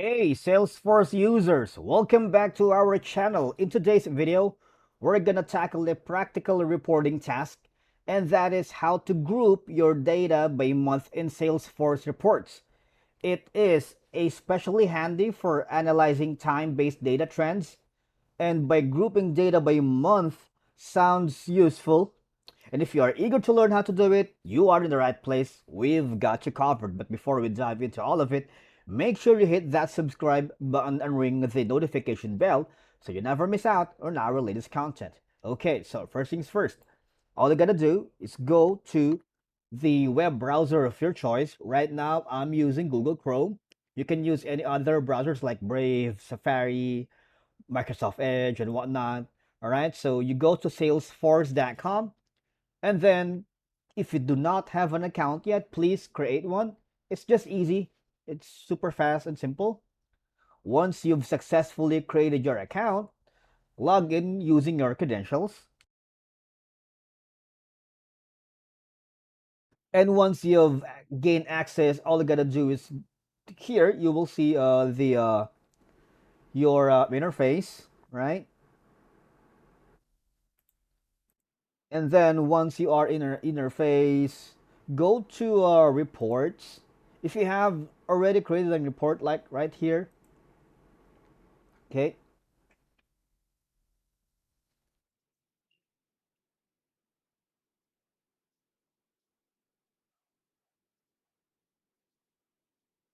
Hey Salesforce users, welcome back to our channel. In today's video, we're gonna tackle a practical reporting task, and that is how to group your data by month in Salesforce reports. It is especially handy for analyzing time-based data trends, and by grouping data by month sounds useful. And if you are eager to learn how to do it, you are in the right place. We've got you covered. But before we dive into all of it, make sure you hit that subscribe button and ring the notification bell so you never miss out on our latest content. Okay, so first things first, all you gotta do is go to the web browser of your choice. Right now, I'm using Google Chrome. You can use any other browsers like Brave, Safari, Microsoft Edge, and whatnot. All right, so you go to salesforce.com, and then if you do not have an account yet, please create one. It's just easy, it's super fast and simple. Once you've successfully created your account, log in using your credentials. And once you've gained access, all you gotta do is here you will see the your interface, right? And then once you are in our interface, go to reports. If you have already created a report, like right here, okay,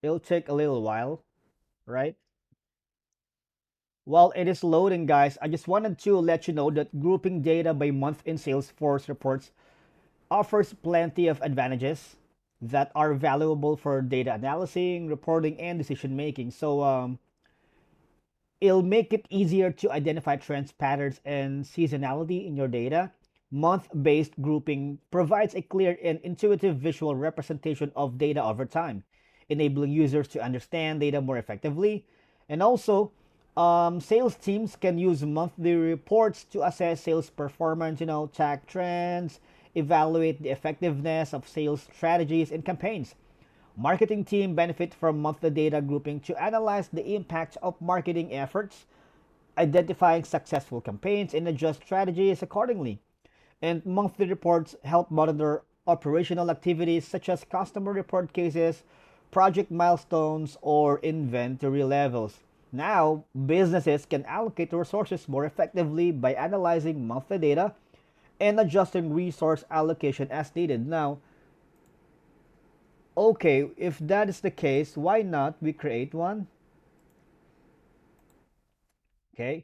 it'll take a little while, right? While it is loading, guys, I just wanted to let you know that grouping data by month in Salesforce reports offers plenty of advantages that are valuable for data analyzing, reporting, and decision making. So, it'll make it easier to identify trends, patterns, and seasonality in your data. Month based grouping provides a clear and intuitive visual representation of data over time, enabling users to understand data more effectively. And also, sales teams can use monthly reports to assess sales performance, track trends, evaluate the effectiveness of sales strategies and campaigns. Marketing team benefit from monthly data grouping to analyze the impact of marketing efforts, identifying successful campaigns, and adjust strategies accordingly. And monthly reports help monitor operational activities such as customer report cases, project milestones, or inventory levels. Now, businesses can allocate resources more effectively by analyzing monthly data and adjusting resource allocation as needed. Now, okay, if that is the case, why not we create one? Okay,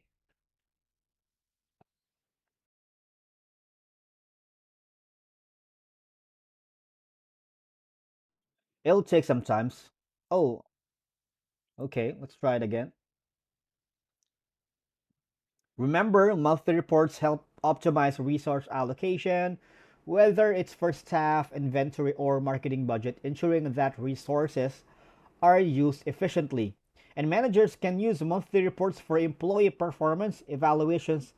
it'll take some times. Oh, okay, let's try it again. Remember, monthly reports help optimize resource allocation, whether it's for staff, inventory, or marketing budget, ensuring that resources are used efficiently. And managers can use monthly reports for employee performance evaluations,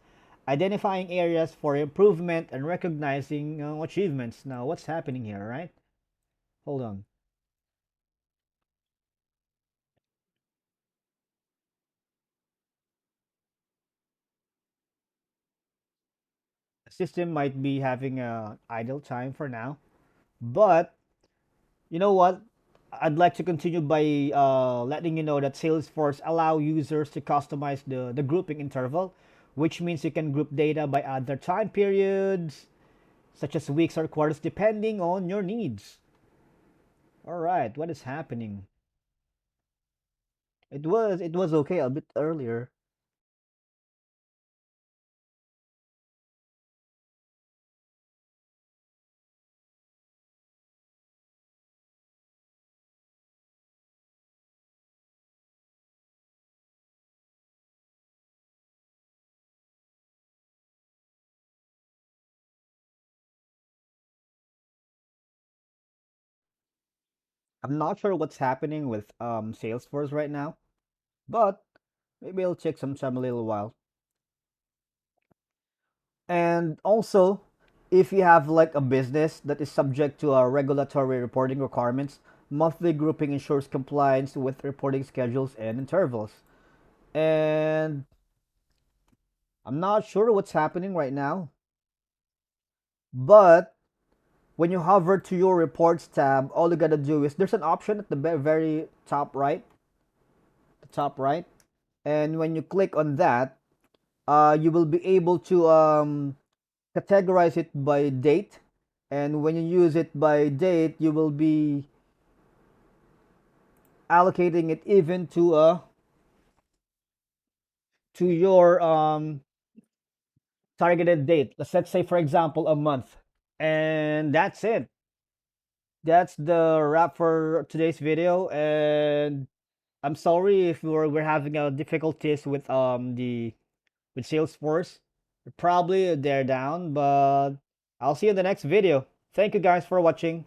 identifying areas for improvement, and recognizing achievements. Now, what's happening here, right? Hold on. The system might be having a idle time for now, but you know what? I'd like to continue by letting you know that Salesforce allow users to customize the grouping interval, which means you can group data by other time periods, such as weeks or quarters, depending on your needs. All right, what is happening? It was okay a bit earlier. I'm not sure what's happening with Salesforce right now, but maybe it'll take some time, a little while. And also, if you have like a business that is subject to regulatory reporting requirements, Monthly grouping ensures compliance with reporting schedules and intervals. And I'm not sure what's happening right now, but when you hover to your reports tab, all you gotta do is there's an option at the very top right, and when you click on that, you will be able to categorize it by date, and when you use it by date, you will be allocating it even to your targeted date. Let's say, for example, a month, and that's it. That's the wrap for today's video, and I'm sorry if we're having difficulties with the with Salesforce. Probably they're down, but I'll see you in the next video. Thank you guys for watching.